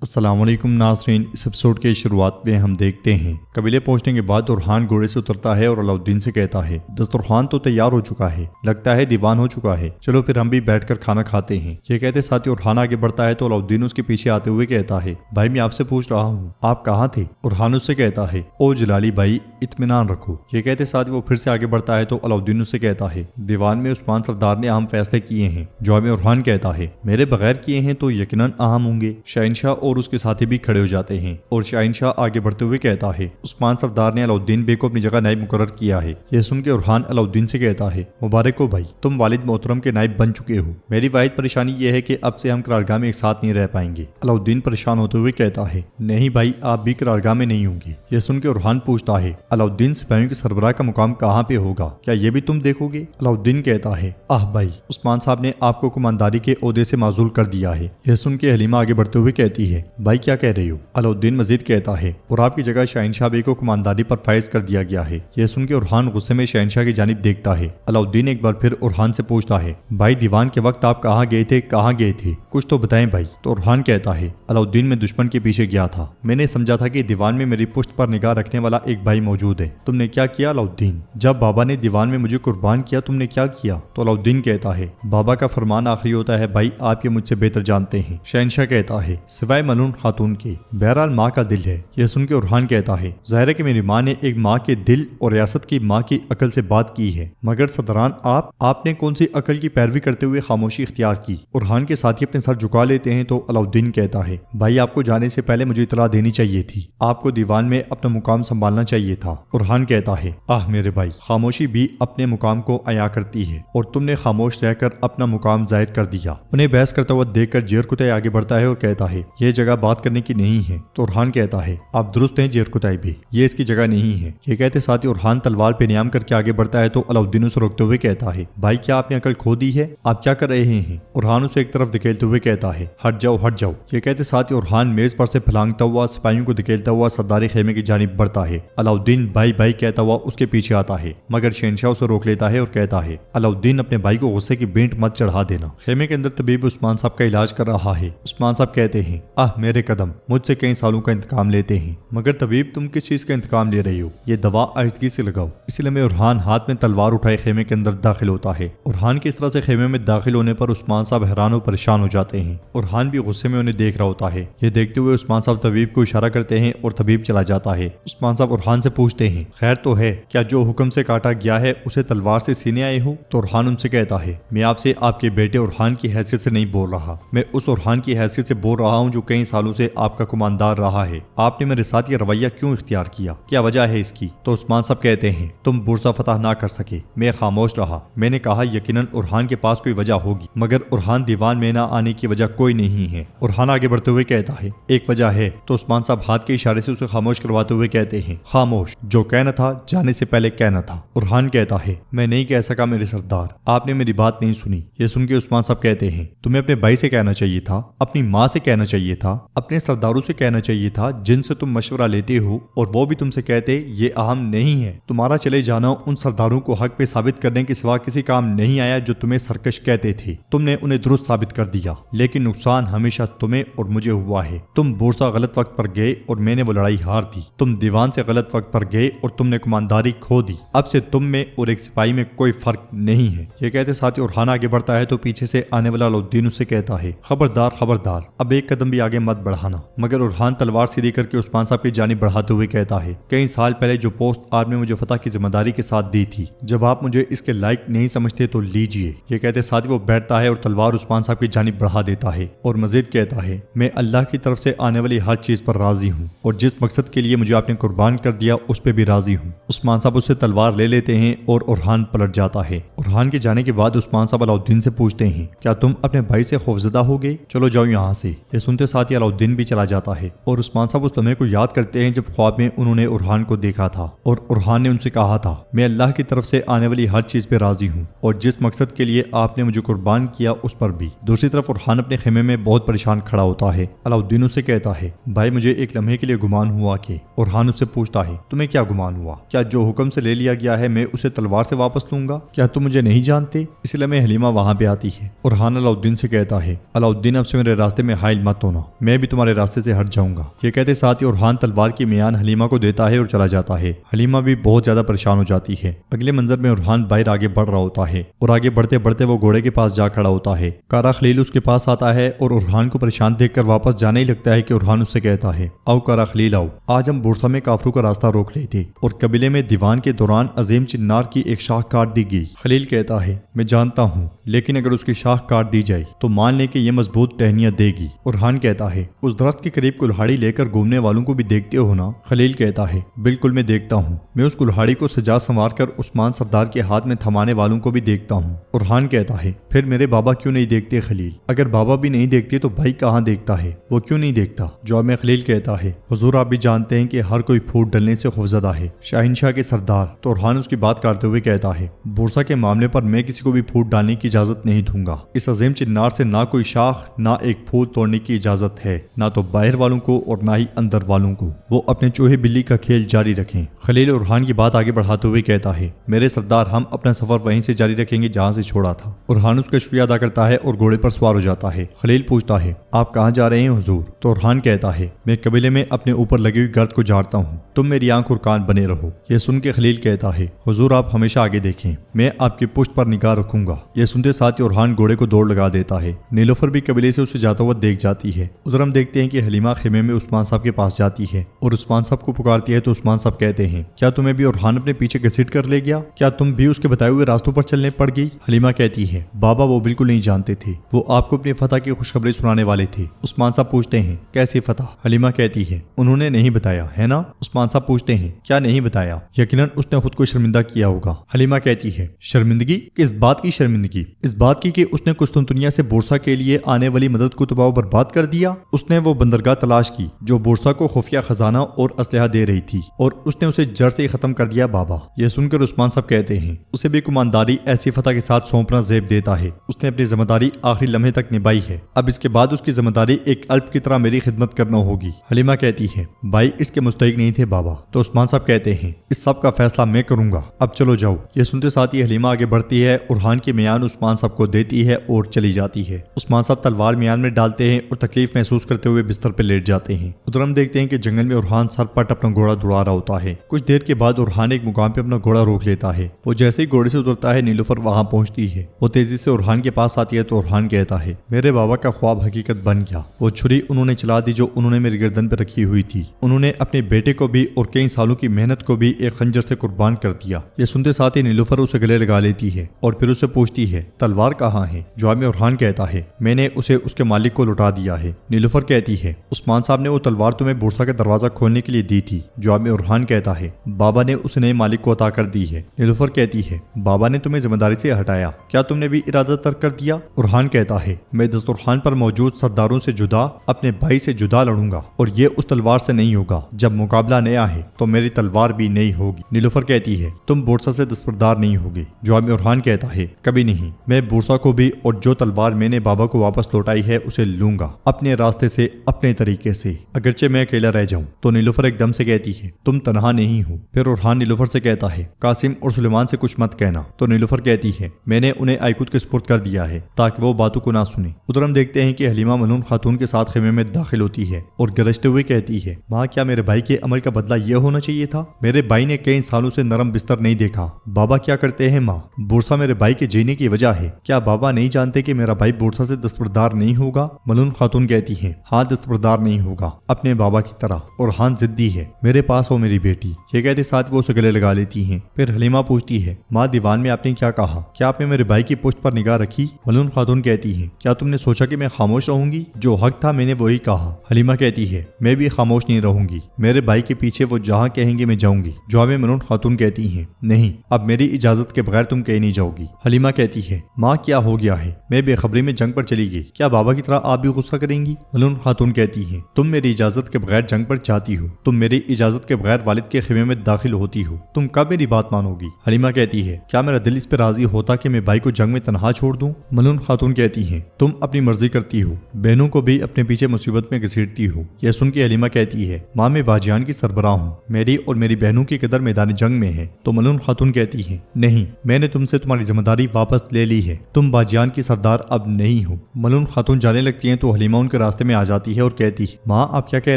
السلام علیکم ناظرین، اس ایپیسوڈ کے شروعات میں ہم دیکھتے ہیں قبیلے پہنچنے کے بعد اورحان گھوڑے سے اترتا ہے اور علاؤالدین سے کہتا ہے دسترخوان تو تیار ہو چکا ہے، لگتا ہے دیوان ہو چکا ہے، چلو پھر ہم بھی بیٹھ کر کھانا کھاتے ہیں۔ یہ کہتے ساتھ ہی اورحان آگے بڑھتا ہے تو علاؤالدین اس کے پیچھے آتے ہوئے کہتا ہے بھائی میں آپ سے پوچھ رہا ہوں آپ کہاں تھے؟ اورحان اس سے کہتا ہے او جلالی بھائی اطمینان رکھو۔ یہ کہتے ساتھ ہی وہ پھر سے آگے بڑھتا ہے تو علاؤالدین اس سے کہتا ہے دیوان میں عثمان سردار نے اہم فیصلے کیے ہیں۔ جواب میں اورحان کہتا ہے میرے بغیر کیے ہیں تو یقیناً اہم ہوں گے۔ شہنشاہ اور اس کے ساتھی بھی کھڑے ہو جاتے ہیں اور شہنشاہ آگے بڑھتے ہوئے کہتا ہے عثمان سردار نے علاؤالدین بے کو اپنی جگہ نائب مقرر کیا ہے۔ یہ سن کے اورحان علاؤالدین سے کہتا ہے مبارک ہو بھائی، تم والد محترم کے نائب بن چکے ہو۔ میری واحد پریشانی یہ ہے کہ اب سے ہم قرارگاہ میں ایک ساتھ نہیں رہ پائیں گے۔ علاؤالدین پریشان ہوتے ہوئے کہتا ہے نہیں بھائی، آپ بھی قرارگاہ میں نہیں ہوں گے۔ یہ سن کے اورحان پوچھتا ہے علاؤالدین سپاہیوں کے سربراہ کا مقام کہاں پہ ہوگا، کیا یہ بھی تم دیکھو گے؟ علاؤالدین کہتا ہے بھائی، عثمان صاحب نے آپ کو کمانداری کے عہدے سے معزول کر دیا ہے۔ یہ سن کے حلیمہ آگے بڑھتے ہوئے کہتی ہے بھائی کیا کہہ رہی ہو؟ علاؤالدین مزید کہتا ہے اور آپ کی جگہ شہنشاہ بے کو کمانداری پر فائز کر دیا گیا ہے۔ یہ سن کے اورحان غصے میں شہنشاہ کی جانب دیکھتا ہے۔ علاؤالدین ایک بار پھر اورحان سے پوچھتا ہے بھائی دیوان کے وقت آپ کہاں گئے تھے، کہاں گئے تھے، کچھ تو بتائیں بھائی۔ تو اورحان کہتا ہے علاؤالدین میں دشمن کے پیچھے گیا تھا، میں نے سمجھا تھا کہ دیوان میں میری پشت پر نگاہ رکھنے والا ایک بھائی موجود ہے۔ تم نے کیا کیا علاؤالدین؟ جب بابا نے دیوان میں مجھے قربان کیا تم نے کیا کیا؟ تو علاؤالدین کہتا ہے بابا کا فرمان آخری ہوتا ہے بھائی، آپ یہ مجھ سے بہتر جانتے ہیں۔ شہنشاہ کہتا ہے سوائے ملعون خاتون کے، بہرحال ماں کا دل ہے۔ یہ سن کے اورحان کہتا ہے ظاہر ہے کہ میری ماں نے ایک ماں کے دل اور ریاست کی ماں کی عقل سے بات کی ہے، مگر صدران آپ نے کون سی عقل کی پیروی کرتے ہوئے خاموشی اختیار کی؟ اورحان کے ساتھی اپنے سر جھکا لیتے ہیں تو علاؤالدین کہتا ہے بھائی آپ کو جانے سے پہلے مجھے اطلاع دینی چاہیے تھی، آپ کو دیوان میں اپنا مقام سنبھالنا چاہیے تھا۔ اورحان کہتا ہے میرے بھائی، خاموشی بھی اپنے مقام کو عیاں کرتی ہے اور تم نے خاموش رہ کر اپنا مقام ظاہر کر دیا۔ انہیں بحث کرتا ہوا دیکھ کر جیرکتائی آگے بڑھتا ہے اور کہتا ہے یہ جگہ بات کرنے کی نہیں ہے۔ تو اورحان کہتا ہے آپ درست ہیں جیرکتائی بھی، یہ اس کی جگہ نہیں ہے۔ یہ کہتے ساتھ ہی اورحان تلوار پہ نیام کر کے آگے بڑھتا ہے تو علاؤالدین اسے روکتے ہوئے کہتا ہے بھائی کیا آپ نے عقل کھو دی ہے، آپ کیا کر رہے ہیں؟ اورحان اسے ایک طرف دھکیلتے ہوئے کہتا ہے ہٹ جاؤ ہٹ جاؤ۔ یہ کہتے ساتھ ہی اورحان میز پر سے پھلانگتا ہوا سپاہیوں کو دھکیلتا ہوا سرداری خیمے کی جانب بڑھتا ہے۔ علاؤالدین بھائی بھائی کہتا ہوا اس کے پیچھے آتا ہے، مگر شہنشاہ اسے روک لیتا ہے اور کہتا ہے علاؤالدین اپنے بھائی کو غصے کی بینٹ مت چڑھا دینا۔ خیمے کے اندر طبیب عثمان صاحب کا علاج کر رہا ہے۔ عثمان صاحب کہتے ہیں میرے قدم مجھ سے کئی سالوں کا انتقام لیتے ہیں، مگر طبیب تم کس چیز کا انتقام لے رہی ہو؟ یہ دوا آہستگی سے لگاؤ۔ اسی لمحے اورحان ہاتھ میں تلوار اٹھائے خیمے کے اندر داخل ہوتا ہے۔ اورحان کی اس طرح سے خیمے میں داخل ہونے پر عثمان صاحب حیران و پریشان ہو جاتے ہیں۔ اورحان بھی غصے میں انہیں دیکھ رہا ہوتا ہے۔ یہ دیکھتے ہوئے عثمان صاحب طبیب کو اشارہ کرتے ہیں اور طبیب چلا جاتا ہے۔ عثمان صاحب اورحان سے پوچھتے ہیں خیر تو ہے، کیا جو حکم سے کاٹا گیا ہے اسے تلوار سے سینے آئے ہو؟ تو اورحان ان سے کہتا ہے میں آپ سے آپ کے بیٹے اورحان کی حیثیت سے نہیں بول رہا، میں اس اورحان کی حیثیت سے بول رہا ہوں جو کئی سالوں سے آپ کا کماندار رہا ہے۔ آپ نے میرے ساتھ یہ رویہ کیوں اختیار کیا، کیا وجہ ہے اس کی؟ تو عثمان صاحب کہتے ہیں تم بورصہ فتح نہ کر سکے، میں خاموش رہا۔ میں نے کہا یقیناً اورحان کے پاس کوئی وجہ ہوگی، مگر اورحان دیوان میں نہ آنے کی وجہ کوئی نہیں ہے۔ اورحان آگے بڑھتے ہوئے کہتا ہے ایک وجہ ہے۔ تو عثمان صاحب ہاتھ کے اشارے سے اسے خاموش کرواتے ہوئے کہتے ہیں خاموش، جو کہنا تھا جانے سے پہلے کہنا تھا۔ اورحان کہتا ہے میں نہیں کہہ سکا میرے سردار، آپ نے میری بات نہیں سنی۔ یہ سن کے عثمان صاحب کہتے ہیں تمہیں اپنے بھائی سے کہنا چاہیے تھا، اپنی ماں سے کہنا چاہیے تھا، اپنے سرداروں سے کہنا چاہیے تھا جن سے تم مشورہ لیتے ہو، اور وہ بھی تم سے کہتے یہ اہم نہیں ہے۔ تمہارا چلے جانا ان سرداروں کو حق پہ ثابت کرنے کے سوا کسی کام نہیں آیا جو تمہیں سرکش کہتے تھے۔ تم نے انہیں درست ثابت کر دیا، لیکن نقصان ہمیشہ تمہیں اور مجھے ہوا ہے۔ تم بورصہ غلط وقت پر گئے اور میں نے وہ لڑائی ہار دی، تم دیوان سے غلط وقت پر گئے اور تم نے کمانداری کھو دی۔ اب سے تم میں اور ایک سپاہی میں کوئی فرق نہیں ہے۔ یہ کہتے ساتھ ہی اورحان آگے بڑھتا ہے تو پیچھے سے آنے والا علاؤالدین اس سے کہتا ہے خبردار خبردار، اب ایک قدم بھی آگے مت بڑھانا۔ مگر اورحان تلوار سیدھی کر کے عثمان صاحب کی جانب بڑھاتے ہوئے کہتا ہے کئی سال پہلے جو پوسٹ آپ نے مجھے فتح کی ذمہ داری کے ساتھ دی تھی، جب آپ مجھے اس کے لائق نہیں سمجھتے تو لیجئے۔ یہ کہتے ساتھ ہی وہ بیٹھتا ہے اور تلوار عثمان صاحب کی جانب بڑھا دیتا ہے اور مزید کہتا ہے میں اللہ کی طرف سے آنے والی ہر چیز پر راضی ہوں اور جس مقصد کے لیے مجھے آپ نے قربان کر دیا اس پہ بھی راضی ہوں۔ عثمان صاحب اس سے تلوار لے لیتے ہیں اور اورحان پلٹ جاتا ہے۔ اورحان کے جانے کے بعد عثمان صاحب علاؤالدین سے پوچھتے ہیں کیا تم اپنے بھائی سے خوفزدہ ہو گئے؟ چلو جاؤ یہاں سے۔ یہ سنتے ساتھ ہی علاؤالدین بھی چلا جاتا ہے اور عثمان صاحب اس لمحے کو یاد کرتے ہیں جب خواب میں انہوں نے اورحان کو دیکھا تھا اور اورحان نے ان سے کہا تھا میں اللہ کی طرف سے آنے والی ہر چیز پہ راضی ہوں اور جس مقصد کے لیے آپ نے مجھے قربان کیا اس پر بھی۔ دوسری طرف اورحان اپنے خیمے میں بہت پریشان کھڑا ہوتا ہے۔ علاؤالدین اس سے کہتا ہے بھائی مجھے ایک لمحے کے لیے گمان ہوا کہ۔ اورحان اس سے پوچھتا ہے تمہیں تمہیں کیا گمان ہوا؟ کیا جو حکم سے لے لیا گیا ہے میں اسے تلوار سے واپس لوں گا؟ کیا تم مجھے نہیں جانتے؟ اس لمحے حلیمہ وہاں پہ آتی ہے اور ارحان علاؤالدین سے کہتا ہے علاؤالدین اب سے میرے راستے میں حائل مت ہونا، میں بھی تمہارے راستے سے ہٹ جاؤں گا۔ یہ کہتے ساتھ ہی ارحان تلوار کی میان حلیمہ کو دیتا ہے اور چلا جاتا ہے۔ حلیمہ بھی بہت زیادہ پریشان ہو جاتی ہے۔ اگلے منظر میں ارحان باہر آگے بڑھ رہا ہوتا ہے اور آگے بڑھتے بڑھتے وہ گھوڑے کے پاس جا کھڑا ہوتا ہے۔ کارا خلیل اس کے پاس آتا ہے اور ارحان کو پریشان دیکھ کر واپس جانے ہی لگتا ہے کہ ارحان اس سے کہتا ہے آؤ کارا خلیل آؤ، آج ہم بورسا میں کافروں کا راستہ روک لیتے اور قبیلے میں دیوان کے دوران عظیم چنار کی ایک شاخ کاٹ دی گئی۔ خلیل کہتا ہے میں جانتا ہوں، لیکن اگر اس کی شاخ کاٹ دی جائے تو مان لیں کہ یہ مضبوط ٹہنیاں دے گی۔ ارحان کہتا ہے اس درخت کے قریب کلہاڑی لے کر گھومنے والوں کو بھی دیکھتے ہو نا؟ خلیل کہتا ہے بالکل میں دیکھتا ہوں، میں اس کلہاڑی کو سجا سنوار کر عثمان سردار کے ہاتھ میں تھمانے والوں کو بھی دیکھتا ہوں۔ ارحان کہتا ہے پھر میرے بابا کیوں نہیں دیکھتے خلیل؟ اگر بابا بھی نہیں دیکھتے تو بھائی کہاں دیکھتا ہے؟ وہ کیوں نہیں دیکھتا؟ جواب میں خلیل کہتا ہے حضور آپ بھی جانتے ہیں کہ ہر کوئی پھوٹ ڈلنے سے خوفزدہ ہے، شاہنشاہ کے سردار۔ تو ارحان اس کی بات کرتے ہوئے کہتا ہے بورسا کے معاملے پر میں کسی کو بھی پھوٹ ڈالنے کی اجازت نہیں دوں گا۔ اس عظیم چنار سے نہ کوئی شاخ نہ ایک پھوٹ توڑنے کی اجازت ہے، نہ تو باہر والوں کو اور نہ ہی اندر والوں کو۔ وہ اپنے چوہے بلی کا کھیل جاری رکھیں۔ خلیل ارحان کی بات آگے بڑھاتے ہوئے کہتا ہے میرے سردار ہم اپنا سفر وہیں سے جاری رکھیں گے جہاں سے چھوڑا تھا۔ ارحان اس کا شکریہ ادا کرتا ہے اور گھوڑے پر سوار ہو جاتا ہے۔ خلیل پوچھتا ہے آپ کہاں جا رہے ہیں حضور؟ تو ارحان کہتا ہے میں قبیلے میں اپنے اوپر لگی ہوئی گرد کو جھاڑتا ہوں، تم میری آنکھ اور کان بنے رہو۔ یہ سن کے خلیل کہتا ہے حضور آپ ہمیشہ آگے دیکھیں، میں آپ کی پشت پر نگاہ رکھوں گا۔ یہ سنتے ساتھ ہی ارحان گھوڑے کو دوڑ لگا دیتا ہے۔ نیلوفر بھی قبیلے سے اسے جاتا ہوا دیکھ جاتی ہے۔ ادھر ہم دیکھتے ہیں کہ حلیمہ خیمے میں عثمان صاحب کے پاس جاتی ہے اور عثمان صاحب کو پکارتی ہے تو عثمان صاحب کہتے ہیں کیا تمہیں بھی ارحان اپنے پیچھے گھسیٹ کر لے گیا؟ کیا تم بھی اس کے بتائے ہوئے راستوں پر چلنے پڑ گئی؟ حلیمہ کہتی ہے بابا وہ بالکل نہیں جانتے تھے، وہ آپ کو اپنی فتح کی خوشخبری سنانے والے تھے۔ عثمان صاحب پوچھتے ہیں کیسی فتح؟ حلیمہ کہتی ہے انہوں نے نہیں بتایا ہے نا؟ عثمان صاحب پوچھتے ہیں کیا نہیں بتایا؟ یقیناً اس نے خود کو شرمندہ کیا ہوگا۔ حلیمہ کہتی ہے شرمندگی؟ کس بات کی شرمندگی؟ اس بات کی کہ اس نے قسطنطنیہ سے بورسا کے لیے آنے والی مدد کو تباہ و برباد کر دیا۔ اس نے وہ بندرگاہ تلاش کی جو بورسا کو خفیہ خزانہ اور اسلحہ دے رہی تھی اور اس نے اسے جڑ سے ختم کر دیا بابا۔ یہ سن کر عثمان صاحب کہتے ہیں اسے بھی کمانداری ایسی فتح کے ساتھ سونپنا زیب دیتا ہے، اس نے اپنی ذمہ داری آخری لمحے تک نبھائی ہے، اب اس کے بعد اس کی ذمہ داری ایک الپ کی طرح میری خدمت کرنا ہوگی۔ حلیمہ کہتی ہے بھائی اس کے مستحق نہیں تھے بابا۔ تو عثمان صاحب کہتے ہیں اس سب کا فیصلہ میں کروں گا، اب چلو جاؤ۔ یہ سنتے ساتھ ہی حلیمہ آگے بڑھتی ہے، ارحان کی میان عثمان صاحب کو دیتی ہے اور چلی جاتی ہے۔ عثمان صاحب تلوار میان میں ڈالتے ہیں اور تکلیف محسوس کرتے ہوئے بستر پہ لیٹ جاتے ہیں۔ ادھر ہم دیکھتے ہیں کہ جنگل میں ارحان سر پٹ اپنا گھوڑا دوڑا رہا ہوتا ہے۔ کچھ دیر کے بعد ارحان ایک مقام پہ اپنا گھوڑا روک لیتا ہے۔ وہ جیسے ہی گھوڑے سے اترتا ہے نیلوفر وہاں پہنچتی ہے۔ وہ تیزی سے ارحان کے پاس آتی ہے تو ارحان کہتا ہے میرے بابا کا خواب حقیقت بن گیا، وہ چھری انہوں نے چلا دی جو انہوں نے میری گردن پہ رکھی ہوئی تھی، انہوں نے اپنے بیٹے کو بھی اور کئی سالوں کی محنت کو بھی ایک خنجر سے قربان کر دیا۔ یہ سنتے ساتھ ہی نیلوفر اسے گلے لگا لیتی ہے اور پھر اسے پوچھتی ہے تلوار کہاں ہے؟ جواب میں ارحان کہتا ہے میں نے اسے اس کے مالک کو لوٹا دیا ہے۔ نیلوفر کہتی ہے عثمان صاحب نے وہ تلوار تمہیں بورسا کا دروازہ کھولنے کے لیے دی تھی۔ جواب میں ارحان کہتا ہے بابا نے اس نئے مالک کو عطا کر دی ہے۔ نیلوفر کہتی ہے بابا نے تمہیں ذمہ داری سے ہٹایا، کیا تم نے بھی ارادہ ترک کر دیا؟ ارحان کہتا ہے میں دسترخوان پر موجود سرداروں سے جدا اپنے بھائی سے جدا لڑوں گا اور یہ اس تلوار سے نہیں ہوگا، جب مقابلہ نیا ہے تو میری تلوار بھی نئی ہوگی۔ نیلوفر کہتی ہے تم بورسا سے دستبردار نہیں ہوگے۔ جواب میں ارحان کہتا ہے کبھی نہیں، میں بورسا کو بھی اور جو تلوار میں نے بابا کو واپس لوٹائی ہے اسے لوں گا، اپنے راستے سے اپنے طریقے سے، اگرچہ میں اکیلا رہ جاؤں۔ تو نیلوفر ایک دم سے کہتی ہے تم تنہا نہیں ہو۔ پھر ارحان نیلوفر سے کہتا ہے قاسم اور سلیمان سے کچھ مت کہنا۔ تو نیلوفر کہتی ہے میں نے انہیں آئیکوت کے سپرد کر دیا ہے تاکہ وہ باتوں کو نہ سنیں۔ ادھر ہم دیکھتے ہیں کہ حلیمہ ملعون خاتون کے ساتھ خیمے میں داخل ہوتی ہے اور گرجتے ہوئے کہتی ہے ماں کیا میرے بھائی کے عمل کا بدلہ یہ ہونا چاہیے تھا؟ میرے بھائی نے کئی سالوں سے نرم بستر نہیں دیکھا۔ بابا کیا کرتے ہیں ماں؟ بورسا میرے بھائی کے جینے کی وجہ ہے، کیا بابا نہیں جانتے کہ میرا بھائی بورسا سے دستبردار نہیں ہوگا؟ ملعون خاتون کہتی ہے ہاں دستبردار نہیں ہوگا اپنے بابا کی طرح، اور ہاں ضدی ہے، میرے پاس ہو میری بیٹی۔ یہ کہتے ساتھ وہ اسے گلے لگا لیتی ہیں۔ پھر حلیمہ پوچھتی ہے ماں دیوان میں آپ نے کیا کہا؟ کیا آپ نے میرے بھائی کی پشت پر نگاہ رکھی؟ ملعون خاتون کہتی ہے کیا تم نے سوچا کہ میں خاموش رہوں گی؟ جو حق تھا میں نے وہی کہا۔ حلیمہ کہتی ہے میں بھی خاموش نہیں رہوں گی، میرے بھائی کے پیچھے وہ جہاں کہیں گے میں جاؤں گی۔ جواب میں ملعون خاتون کہتی ہیں نہیں، اب میری اجازت کے بغیر تم کہیں نہیں جاؤ گی۔ حلیمہ کہتی ہے ماں کیا ہو گیا ہے؟ میں بے خبری میں جنگ پر چلی گئی، کیا بابا کی طرح آپ بھی غصہ کریں گی؟ ملعون خاتون کہتی ہیں تم میری اجازت کے بغیر جنگ پر جاتی ہو، تم میری اجازت کے بغیر والد کے خیمے میں داخل ہوتی ہو، تم کب میری بات مانو گی؟ حلیمہ کہتی ہے کیا میرا دل اس پہ راضی ہوتا کہ میں بھائی کو جنگ میں تنہا چھوڑ دوں؟ ملعون خاتون کہتی ہیں تم اپنی مرضی کرتی ہو، بہنوں کو بھی اپنے پیچھے مصیبت میں گھسیٹتی ہو۔ یہ سن کے حلیمہ کہتی ہے ماں میں باجیان کی سربراہ ہوں، میری اور میری بہنوں کی قدر میدان جنگ میں ہے۔ تو ملعون خاتون کہتی ہیں نہیں، میں نے تم سے تمہاری ذمہ داری واپس لے لی ہے، تم باجیان کی سردار اب نہیں ہو۔ ملعون خاتون جانے لگتی ہیں تو حلیمہ ان کے راستے میں آ جاتی ہے اور کہتی ہے ماں آپ کیا کہہ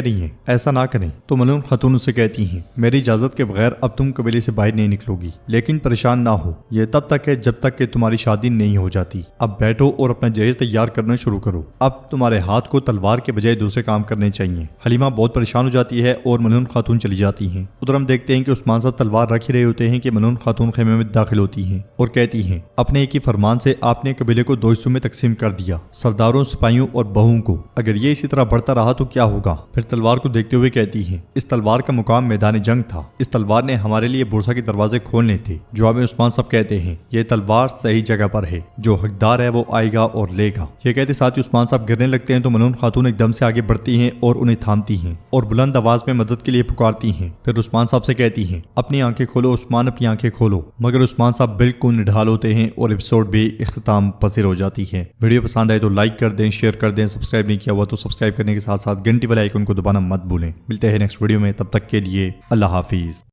رہی ہیں، ایسا نہ کریں۔ تو ملعون خاتون اسے کہتی ہیں میری اجازت کے بغیر اب تم قبیلے سے باہر نہیں نکلو گی، لیکن پریشان نہ ہو، یہ تب تک ہے جب تک کہ تمہاری شادی نہیں ہو جاتی۔ اب بیٹھو اور اپنا جہیز تیار کرنا شروع کرو، اب تمہارے ہاتھ کو تلوار کے بجائے دوسرے کام کرنے چاہیے۔ حلیمہ بہت پریشان ہو جاتی ہے اور ملعون خاتون چلی جاتی ہیں۔ ادھر ہم دیکھتے ہیں کہ عثمان صاحب تلوار رکھ ہی رہے ہوتے ہیں کہ ملعون خاتون خیمے میں داخل ہوتی ہیں اور کہتی ہیں اپنے ایک ہی فرمان سے آپ نے قبیلے کو دو حصوں میں تقسیم کر دیا، سرداروں، سپاہیوں اور بہوؤں کو، اگر یہ اسی طرح بڑھتا رہا تو کیا ہوگا؟ پھر تلوار کو دیکھتے ہوئے کہتی ہیں اس تلوار کا مقام میدان جنگ تھا، اس تلوار نے ہمارے لیے بورسا کے دروازے کھولنے تھے۔ جواب میں عثمان صاحب کہتے ہیں یہ تلوار صحیح جگہ پر ہے، جو حقدار ہے وہ آئے گا اور لے گا۔ یہ کہتے ساتھ ہی عثمان صاحب گرنے لگتے ہیں تو ملعون خاتون ایک دم سے آگے بڑھتی ہیں اور انہیں تھامتی ہیں اور بلند آواز میں مدد کے لیے پکارتی ہیں۔ پھر عثمان صاحب سے کہتی ہیں اپنی آنکھیں کھولو عثمان، اپنی آنکھیں کھولو، مگر عثمان صاحب بالکل نڈھال ہوتے ہیں اور ایپیسوڈ بھی اختتام پذیر ہو جاتی ہے۔ ویڈیو پسند آئے تو لائک کر دیں، شیئر کر دیں، سبسکرائب نہیں کیا ہوا تو سبسکرائب کرنے کے ساتھ ساتھ گھنٹی والے آئیکن کو دبانا مت بھولیں۔ ملتے ہیں نیکسٹ ویڈیو میں، تب تک کے لیے اللہ حافظ۔